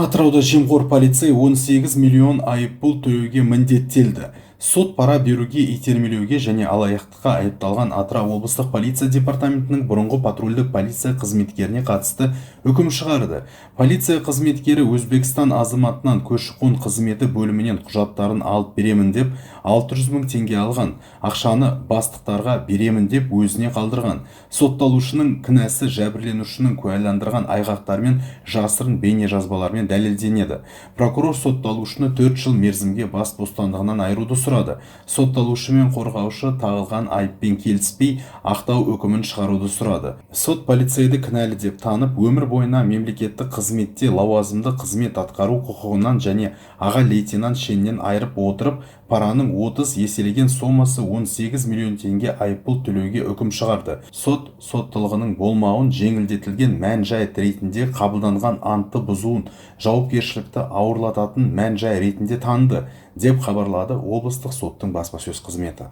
Атырауда жемқор полицей 18 миллион айыппұл төлеуге міндеттелді. Сот пара беруге, итермелеуге және алаяқтыққа айыпталған Атырау облыстық полиция департаментінің бұрынғы патрульдік полиция қызметкеріне қатысты үкім шығарды. Полиция қызметкері Өзбекстан азаматынан көші-қон қызметі бөлімінен құжаттарын алып беремін деп 600 мың теңге алған. Ақшаны бастықтарға беремін деп өзіне қалдырған. Сотталушының кінәсі жәбірленушінің куәландырған айғақтармен жасырын бейнежазбалармен дәлелденеді. Прокурор сотталушыны 4 жыл мерзімге бас бостандығынан айыруды сұрады. Сотталушы мен қорғаушы тағылған айыппен келіспей, ақтау үкімін шығаруды сұрады. Сот полицейді кінәлі деп танып, өмір бойына мемлекеттік қызметте лауазымды қызмет атқару құқығынан және аға лейтенант шенінен айырып отырып, параның 30 еселеген сомасы 18 миллион теңге айыппұл төлеуге үкім шығарды. Сот соттылығының болмауын жеңілдетілген мән-жайт ретінде қабылданған антты бұзуын жауапкершілікті ауырлататын мән-жай ретінде таныды, деп хабарлады облыстық соттың баспасөз қызметі.